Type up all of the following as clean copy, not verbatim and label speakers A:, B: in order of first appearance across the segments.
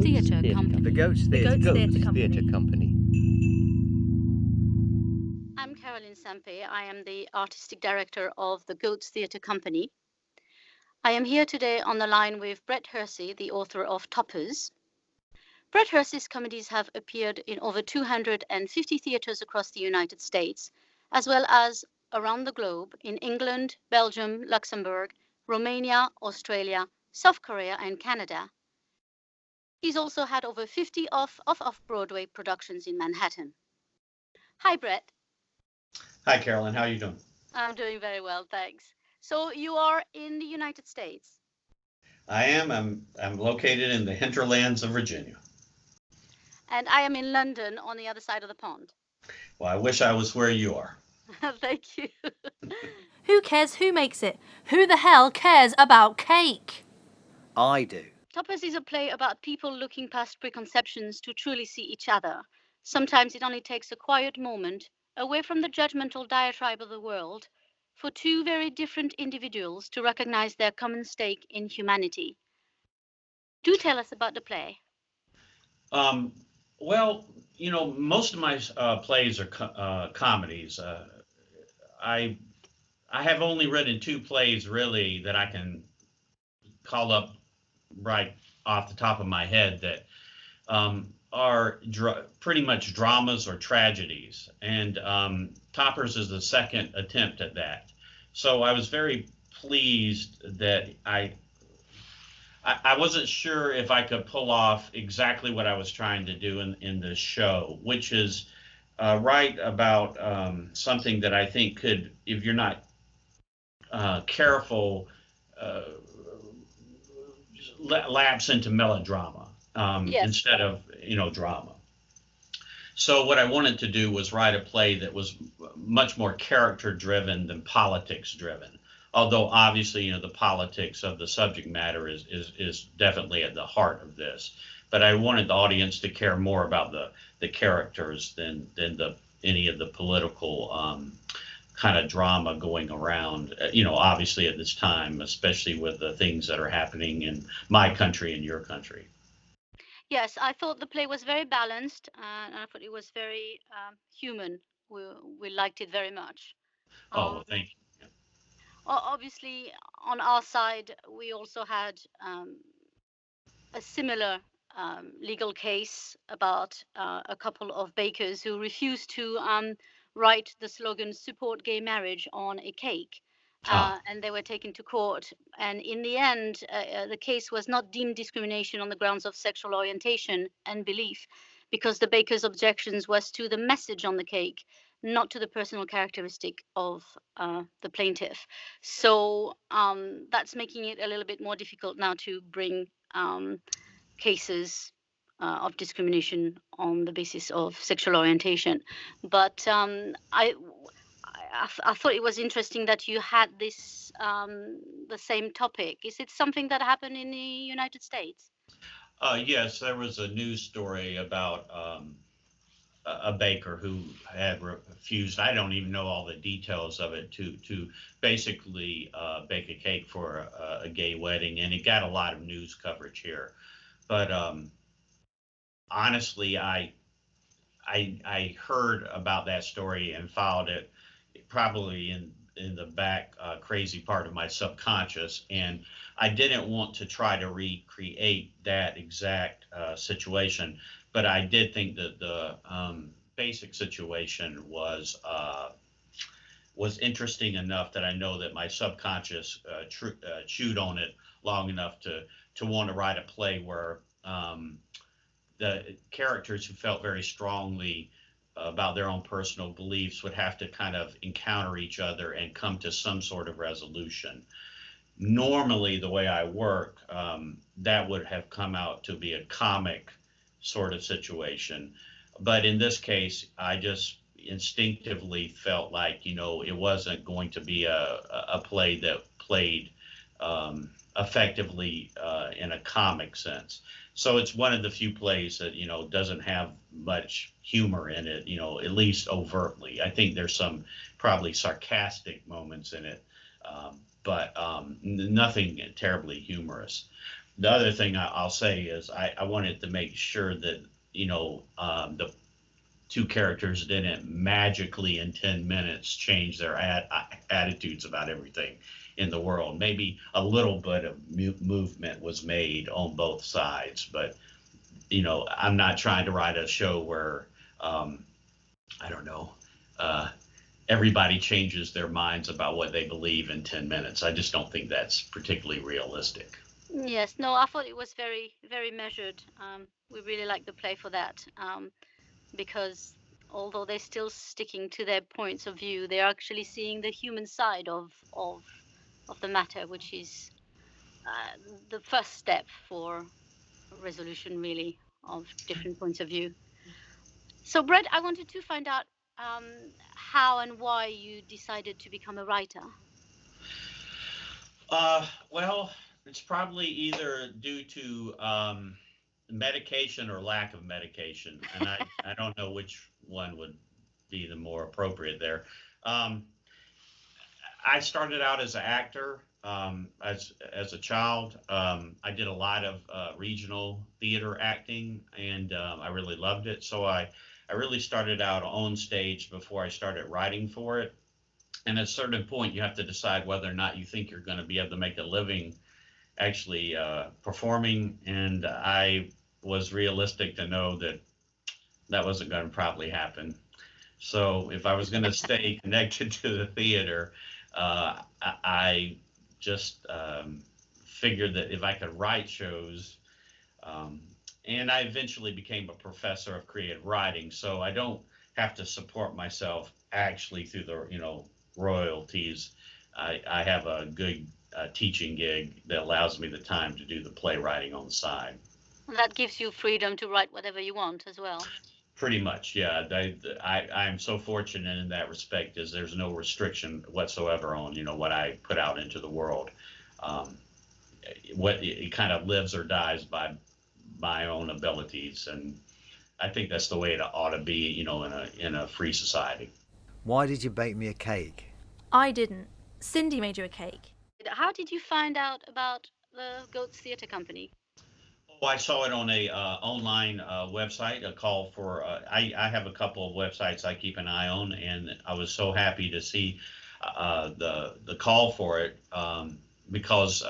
A: Theatre Company.
B: The Goats Theatre Company.
A: I'm Carolyn Sampe. I am the artistic director of the Goats Theatre Company. I am here today on the line with Brett Hursey, the author of Toppers. Brett Hursey's comedies have appeared in over 250 theatres across the United States, as well as around the globe in England, Belgium, Luxembourg, Romania, Australia, South Korea, and Canada. He's also had over 50 off-Broadway productions in Manhattan. Hi, Brett.
C: Hi, Carolyn. How are you doing?
A: I'm doing very well, thanks. So you are in the United States?
C: I am. I'm located in the hinterlands of Virginia.
A: And I am in London on the other side of the pond.
C: Well, I wish I was where you are.
A: Thank you.
D: Who cares who makes it? Who the hell cares about cake?
B: I do.
A: Toppers is a play about people looking past preconceptions to truly see each other. Sometimes it only takes a quiet moment, away from the judgmental diatribe of the world, for two very different individuals to recognize their common stake in humanity. Do tell us about the play.
C: Well, you know, most of my plays are comedies. I have only written two plays really that I can call up right off the top of my head that are pretty much dramas or tragedies, and Toppers is the second attempt at that. So I was very pleased that I wasn't sure if I could pull off exactly what I was trying to do in this show, which is write about something that I think could, if you're not careful, lapse into melodrama
A: Yes.
C: instead of, drama. So what I wanted to do was write a play that was much more character driven than politics driven. Although obviously, the politics of the subject matter is definitely at the heart of this. But I wanted the audience to care more about the characters than any of the political kind of drama going around, obviously at this time, especially with the things that are happening in my country and your country.
A: Yes, I thought the play was very balanced, and I thought it was very human. We liked it very much.
C: Oh, well, thank you.
A: Obviously, on our side, we also had a similar legal case about a couple of bakers who refused to write the slogan "Support Gay Marriage" on a cake. And they were taken to court. And in the end, the case was not deemed discrimination on the grounds of sexual orientation and belief, because the baker's objections was to the message on the cake, not to the personal characteristic of the plaintiff. So that's making it a little bit more difficult now to bring cases of discrimination on the basis of sexual orientation. But I thought it was interesting that you had this the same topic. Is it something that happened in the United States?
C: Yes, there was a news story about a baker who had refused. I don't even know all the details of it to basically bake a cake for a gay wedding, and it got a lot of news coverage here. But honestly, I heard about that story and followed it probably in the back crazy part of my subconscious, and I didn't want to try to recreate that exact situation, but I did think that the basic situation was interesting enough that I know that my subconscious chewed on it long enough to want to write a play where the characters who felt very strongly about their own personal beliefs would have to kind of encounter each other and come to some sort of resolution. Normally, the way I work, that would have come out to be a comic sort of situation. But in this case, I just instinctively felt like, it wasn't going to be a play that played effectively in a comic sense. So it's one of the few plays that, doesn't have much humor in it, at least overtly. I think there's some probably sarcastic moments in it. but nothing terribly humorous. The other thing I'll say is I wanted to make sure that, the two characters didn't magically in 10 minutes change their attitudes about everything in the world. Maybe a little bit of movement was made on both sides, but I'm not trying to write a show where I don't know, everybody changes their minds about what they believe in 10 minutes. I just don't think that's particularly realistic.
A: Yes, no, I thought it was very, very measured. We really liked the play for that, because although they're still sticking to their points of view, they're actually seeing the human side of the matter, which is the first step for resolution, really, of different points of view. So, Brett, I wanted to find out how and why you decided to become a writer.
C: Well, it's probably either due to medication or lack of medication, and I don't know which one would be the more appropriate there. I started out as an actor as a child. I did a lot of regional theater acting, and I really loved it. So I really started out on stage before I started writing for it. And at a certain point, you have to decide whether or not you think you're going to be able to make a living actually performing. And I was realistic to know that that wasn't going to probably happen. So if I was going to stay connected to the theater, I just figured that if I could write shows, and I eventually became a professor of creative writing, so I don't have to support myself actually through the royalties. I have a good teaching gig that allows me the time to do the playwriting on the side.
A: And that gives you freedom to write whatever you want as well.
C: Pretty much, yeah. I'm so fortunate in that respect, as there's no restriction whatsoever on what I put out into the world. What it kind of lives or dies by my own abilities, and I think that's the way it ought to be, in a free society.
B: Why did you bake me a cake?
D: I didn't. Cindy made you a cake.
A: How did you find out about the Goats Theatre Company?
C: Oh, I saw it on a online website, a call for, I have a couple of websites I keep an eye on, and I was so happy to see the call for it, because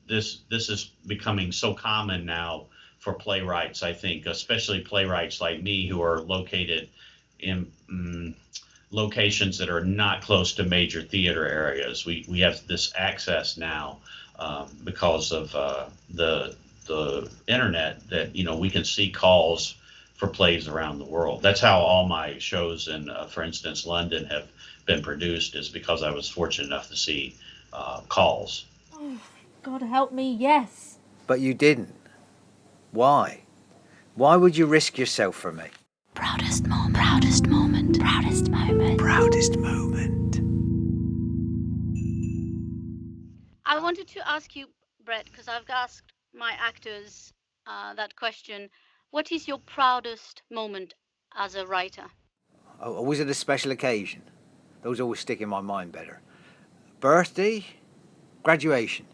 C: this is becoming so common now for playwrights, I think, especially playwrights like me who are located in locations that are not close to major theater areas. We have this access now because of the internet, that we can see calls for plays around the world. That's how all my shows in, for instance, London have been produced, is because I was fortunate enough to see calls.
D: Oh, God help me, yes.
B: But you didn't. Why? Why would you risk yourself for me?
D: Proudest moment. Proudest moment. Proudest moment.
B: Proudest moment.
A: I wanted to ask you, Brett, because I've asked my actors that question. What is your proudest moment as a writer?
B: Oh, was it a special occasion? Those always stick in my mind better. Birthday? Graduation?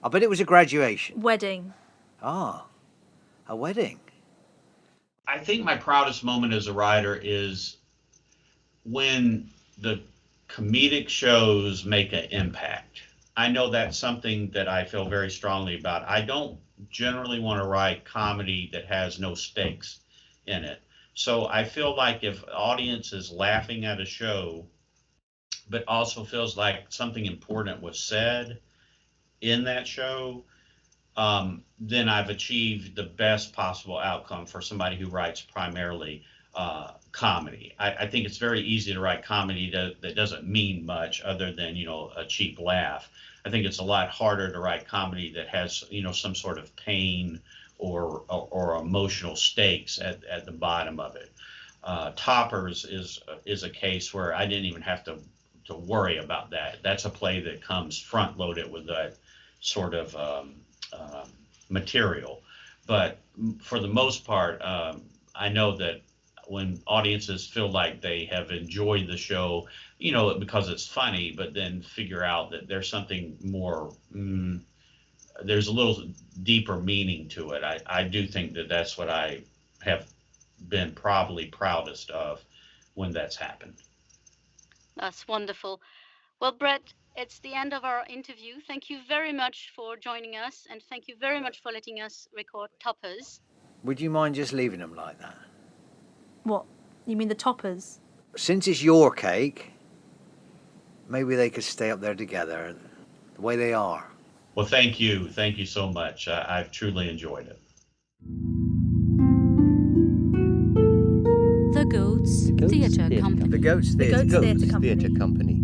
B: I bet it was a graduation.
D: Wedding.
B: Ah, a wedding.
C: I think my proudest moment as a writer is when the comedic shows make an impact. I know that's something that I feel very strongly about. I don't generally want to write comedy that has no stakes in it. So I feel like if the audience is laughing at a show, but also feels like something important was said in that show, then I've achieved the best possible outcome for somebody who writes primarily comedy. I think it's very easy to write comedy that doesn't mean much other than, a cheap laugh. I think it's a lot harder to write comedy that has, some sort of pain or emotional stakes at the bottom of it. Toppers is a case where I didn't even have to worry about that. That's a play that comes front loaded with that sort of material. But for the most part, I know that when audiences feel like they have enjoyed the show, because it's funny, but then figure out that there's something more, there's a little deeper meaning to it. I do think that that's what I have been probably proudest of when that's happened.
A: That's wonderful. Well, Brett, it's the end of our interview. Thank you very much for joining us, and thank you very much for letting us record toppers.
B: Would you mind just leaving them like that?
D: What? You mean the toppers?
B: Since it's your cake, maybe they could stay up there together, the way they are.
C: Well, thank you. Thank you so much. I've truly enjoyed it.
D: The Goats Theatre Company.
B: The Goats
D: The
B: Theatre
D: Goats Theatre
E: Theatre Company.